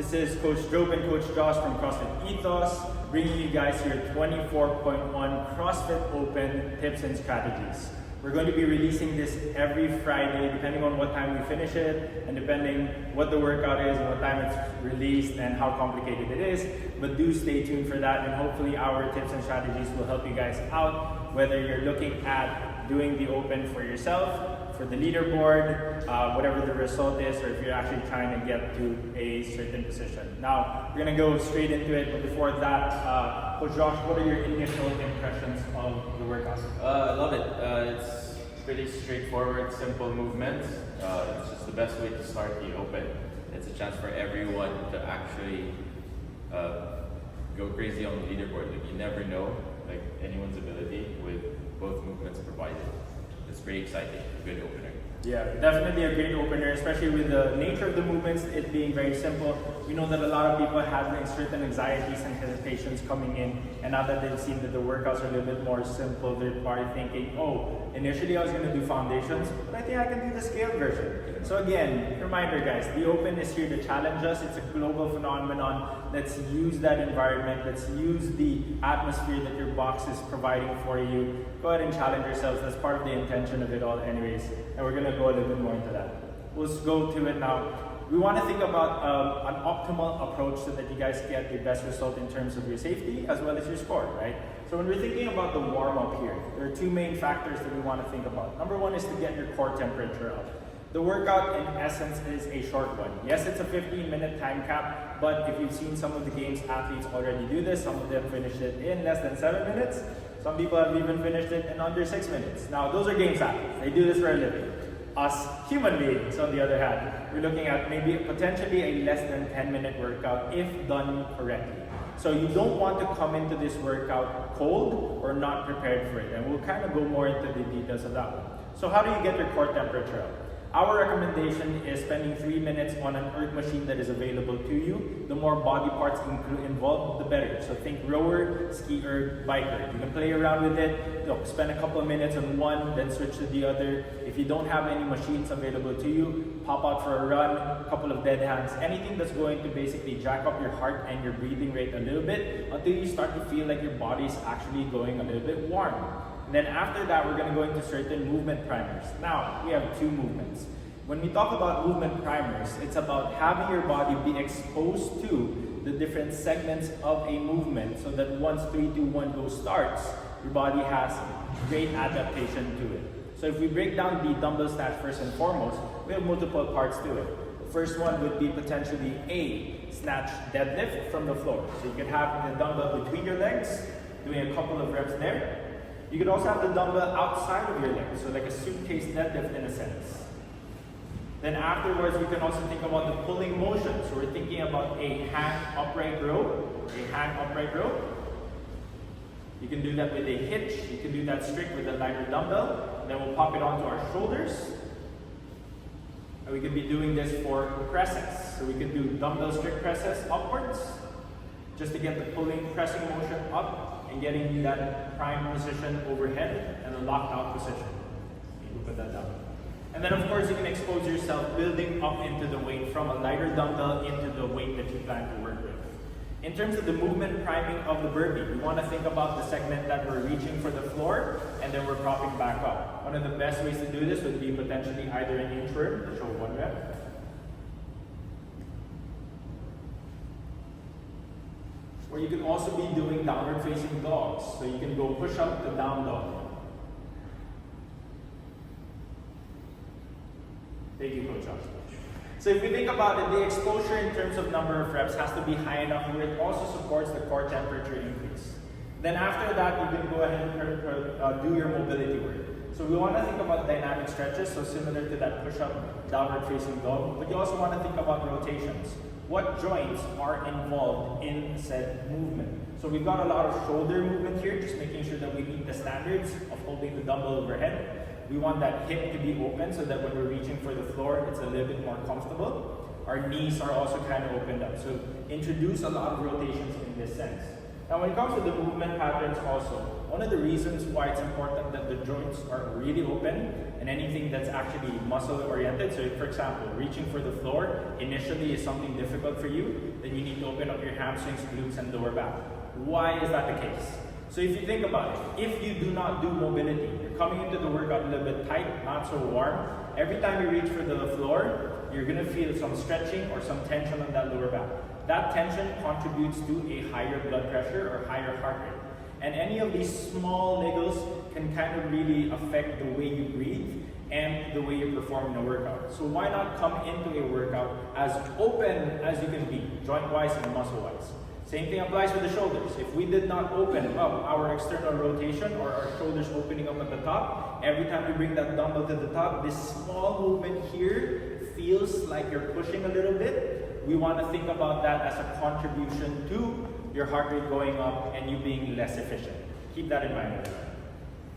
This is Coach Job and Coach Josh from CrossFit Ethos, bringing you guys your 24.1 CrossFit Open tips and strategies. We're going to be releasing this every Friday, depending on what time we finish it, and depending what the workout is and what time it's released and how complicated it is. But do stay tuned for that, and hopefully our tips and strategies will help you guys out, whether you're looking at doing the Open for yourself, for the leaderboard, whatever the result is, or if you're actually trying to get to a certain position. Now, we're gonna go straight into it, but before that, Coach Josh, what are your initial impressions of the workout? I love it. It's pretty straightforward, simple movements. It's just the best way to start the Open. It's a chance for everyone to actually go crazy on the leaderboard. Like, you never know anyone's ability with both movements provided. It's pretty exciting, a good opener. Yeah, definitely a great opener, especially with the nature of the movements, it being very simple. We know that a lot of people have certain anxieties and hesitations coming in, and now that they've seen that the workouts are a little bit more simple, they're probably thinking, oh, initially I was going to do foundations, but I think I can do the scaled version. So again, reminder guys, the Open is here to challenge us. It's a global phenomenon. Let's use that environment. Let's use the atmosphere that your box is providing for you. Go ahead and challenge yourselves. That's part of the intention of it all anyways. And we're going to go a little bit more into that. Let's go to it now. We want to think about an optimal approach so that you guys get the best result in terms of your safety as well as your score, right? So when we're thinking about the warm-up here, there are two main factors that we want to think about. Number one is to get your core temperature up. The workout in essence is a short one. Yes, it's a 15-minute time cap, but if you've seen some of the games athletes already do this, some of them finished it in less than 7 minutes. Some people have even finished it in under 6 minutes. Now, those are games athletes. They do this for a living. Us human beings, on the other hand, we're looking at maybe potentially a less than 10-minute workout if done correctly. So you don't want to come into this workout cold or not prepared for it. And we'll kind of go more into the details of that one. So how do you get your core temperature up? Our recommendation is spending 3 minutes on an erg machine that is available to you. The more body parts involved, the better. So think rower, ski erg, bike erg. You can play around with it. Spend a couple of minutes on one, then switch to the other. If you don't have any machines available to you, pop out for a run, a couple of dead hands, anything that's going to basically jack up your heart and your breathing rate a little bit until you start to feel like your body's actually going a little bit warm. And then after that, we're going to go into certain movement primers. Now, we have two movements. When we talk about movement primers, it's about having your body be exposed to the different segments of a movement so that once 3, 2, 1 go starts, your body has great adaptation to it. So if we break down the dumbbell snatch first and foremost, we have multiple parts to it. The first one would be potentially a snatch deadlift from the floor. So you can have the dumbbell between your legs, doing a couple of reps there. You could also have the dumbbell outside of your legs, so like a suitcase deadlift in a sense. Then afterwards, we can also think about the pulling motion. So we're thinking about a hang upright row, You can do that with a hitch. You can do that strict with a lighter dumbbell. Then we'll pop it onto our shoulders. And we could be doing this for presses. So we could do dumbbell strict presses upwards, just to get the pressing motion up, and getting you that prime position overhead and a locked out position. We'll put that down. And then of course you can expose yourself building up into the weight from a lighter dumbbell into the weight that you plan to work with. In terms of the movement priming of the burpee, we want to think about the segment that we're reaching for the floor and then we're propping back up. One of the best ways to do this would be potentially either an inchworm, to show one rep. Or you can also be doing downward facing dogs. So you can go push up to down dog. Thank you, Coach Josh. So if we think about it, the exposure in terms of number of reps has to be high enough where it also supports the core temperature increase. Then after that, you can go ahead and do your mobility work. So we want to think about dynamic stretches, so similar to that push-up, downward facing dog, but you also want to think about rotations. What joints are involved in said movement? So we've got a lot of shoulder movement here, just making sure that we meet the standards of holding the dumbbell overhead. We want that hip to be open so that when we're reaching for the floor, it's a little bit more comfortable. Our knees are also kind of opened up. So introduce a lot of rotations in this sense. Now when it comes to the movement patterns also, one of the reasons why it's important that the joints are really open and anything that's actually muscle oriented, so if, for example, reaching for the floor initially is something difficult for you, then you need to open up your hamstrings, glutes, and lower back. Why is that the case? So if you think about it, if you do not do mobility, you're coming into the workout a little bit tight, not so warm, every time you reach for the floor, you're gonna feel some stretching or some tension on that lower back. That tension contributes to a higher blood pressure or higher heart rate. And any of these small niggles can kind of really affect the way you breathe and the way you perform in a workout. So why not come into a workout as open as you can be, joint-wise and muscle-wise. Same thing applies with the shoulders. If we did not open up our external rotation or our shoulders opening up at the top, every time we bring that dumbbell to the top, this small movement here feels like you're pushing a little bit. We want to think about that as a contribution to your heart rate going up and you being less efficient. Keep that in mind.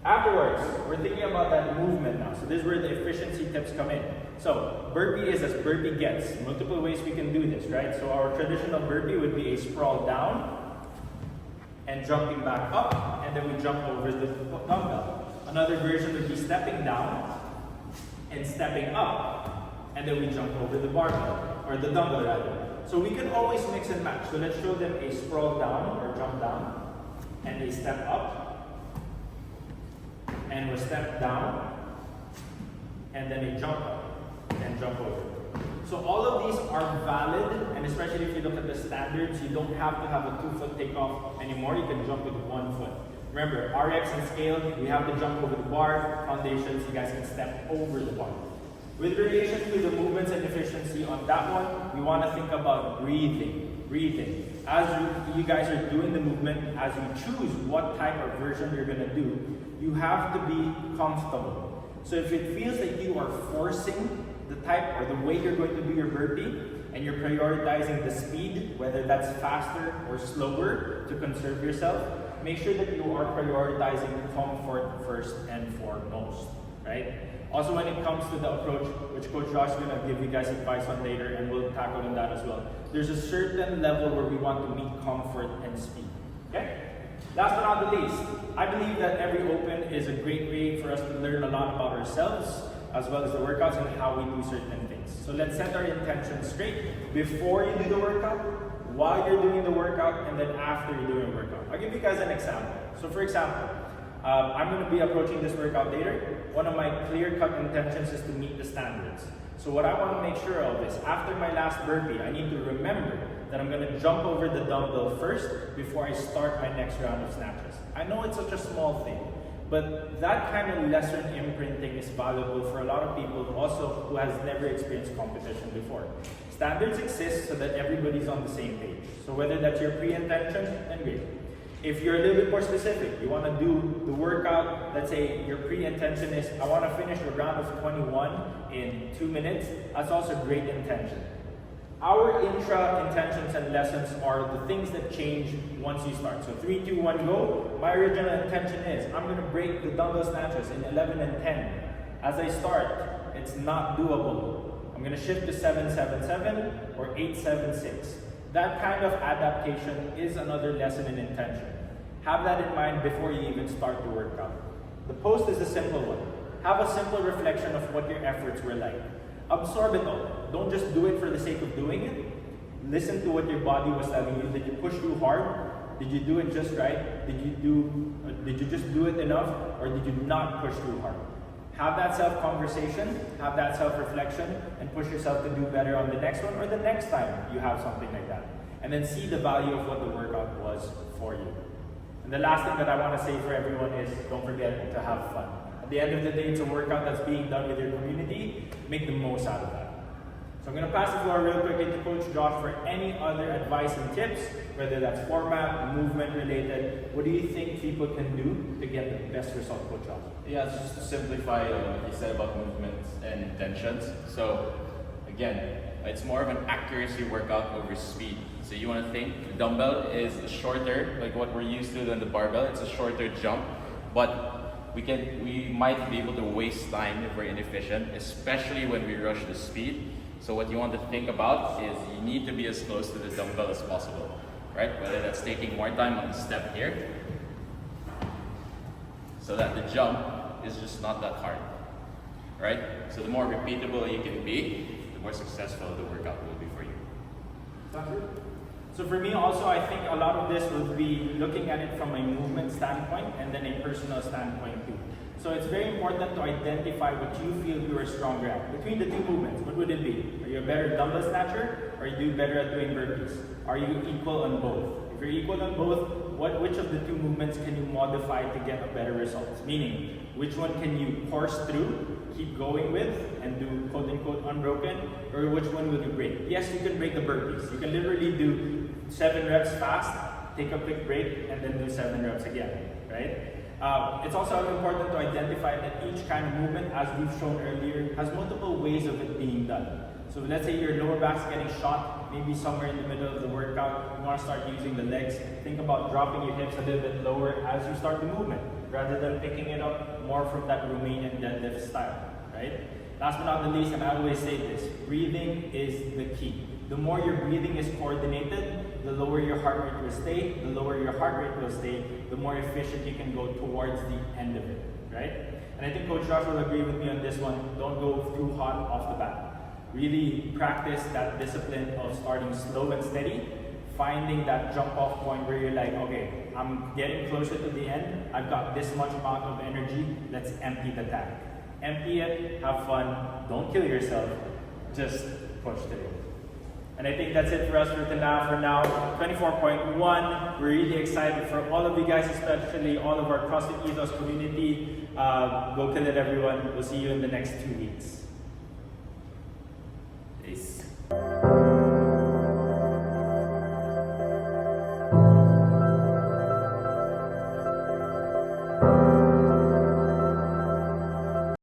Afterwards, we're thinking about that movement now. So this is where the efficiency tips come in. So burpee is as burpee gets. Multiple ways we can do this, right? So our traditional burpee would be a sprawl down and jumping back up, and then we jump over the dumbbell. Another version would be stepping down and stepping up, and then we jump over the barbell, or the dumbbell rather. So we can always mix and match. So let's show them a sprawl down or jump down, and a step up, and we step down, and then a jump up, and jump over. So all of these are valid, and especially if you look at the standards, you don't have to have a 2-foot takeoff anymore. You can jump with 1 foot. Remember, RX and scale, we have to jump over the bar. Foundations, you guys can step over the bar. With relation to the movements and efficiency on that one, we want to think about breathing. As you guys are doing the movement, as you choose what type of version you're going to do, you have to be comfortable. So if it feels like you are forcing the type or the way you're going to do your burpee, and you're prioritizing the speed, whether that's faster or slower to conserve yourself, make sure that you are prioritizing comfort first and foremost, right? Also, when it comes to the approach, which Coach Josh is going to give you guys advice on later, and we'll tackle on that as well, there's a certain level where we want to meet comfort and speed, okay? Last but not the least, I believe that every open is a great way for us to learn a lot about ourselves, as well as the workouts and how we do certain things. So let's set our intention straight before you do the workout, while you're doing the workout, and then after you're doing the workout. I'll give you guys an example. So for example, I'm going to be approaching this workout later. One of my clear-cut intentions is to meet the standards. So what I want to make sure of is, after my last burpee, I need to remember that I'm going to jump over the dumbbell first before I start my next round of snatches. I know it's such a small thing, but that kind of lesson imprinting is valuable for a lot of people also who has never experienced competition before. Standards exist so that everybody's on the same page. So whether that's your pre-intention, then great. If you're a little bit more specific, you want to do the workout, let's say your pre-intention is, I want to finish a round of 21 in 2 minutes, that's also great intention. Our intra-intentions and lessons are the things that change once you start. So 3, 2, 1, go. My original intention is, I'm going to break the dumbbell snatches in 11 and 10. As I start, it's not doable. I'm going to shift to 7, 7, 7 or 8, 7, 6. That kind of adaptation is another lesson in intention. Have that in mind before you even start the workout. The post is a simple one. Have a simple reflection of what your efforts were like. Absorb it all. Don't just do it for the sake of doing it. Listen to what your body was telling you. Did you push too hard? Did you do it just right? Did you just do it enough? Or did you not push too hard? Have that self-conversation, have that self-reflection, and push yourself to do better on the next one or the next time you have something like that. And then see the value of what the workout was for you. And the last thing that I want to say for everyone is, don't forget to have fun. At the end of the day, it's a workout that's being done with your community. Make the most out of that. So I'm going to pass the floor real quickly to Coach Josh for any other advice and tips, whether that's format, movement related. What do you think people can do to get the best result, Coach Josh? Yeah, just to simplify what you said about movements and intentions. So again, it's more of an accuracy workout over speed. So you want to think the dumbbell is shorter, like what we're used to, than the barbell. It's a shorter jump, but we might be able to waste time if we're inefficient, especially when we rush the speed. So what you want to think about is you need to be as close to the dumbbell as possible. right? Whether that's taking more time on the step here, so that the jump is just not that hard, right? So the more repeatable you can be, the more successful the workout will be for you. So for me also, I think a lot of this would be looking at it from a movement standpoint and then a personal standpoint too. So it's very important to identify what you feel you are stronger at. Between the two movements, what would it be? Are you a better dumbbell snatcher or are you better at doing burpees? Are you equal on both? If you're equal on both, which of the two movements can you modify to get a better results? Meaning, which one can you force through, keep going with, and do quote-unquote unbroken, or which one will you break? Yes, you can break the burpees. You can literally do 7 reps fast, take a quick break, and then do 7 reps again, right? It's also important to identify that each kind of movement, as we've shown earlier, has multiple ways of it being done. So let's say your lower back's getting shot, maybe somewhere in the middle of the workout, you want to start using the legs. Think about dropping your hips a little bit lower as you start the movement, rather than picking it up more from that Romanian deadlift style, right? Last but not the least, and I always say this, breathing is the key. The more your breathing is coordinated, the lower your heart rate will stay. The lower your heart rate will stay, the more efficient you can go towards the end of it, right? And I think Coach Josh will agree with me on this one. Don't go too hot off the bat. Really practice that discipline of starting slow and steady, finding that jump off point where you're like, okay, I'm getting closer to the end, I've got this much amount of energy, let's empty the tank. Empty it, have fun, don't kill yourself, just push through. And I think that's it for us for now. 24.1, we're really excited for all of you guys, especially all of our CrossFit Ethos community. Go kill it, everyone. We'll see you in the next 2 weeks. Peace.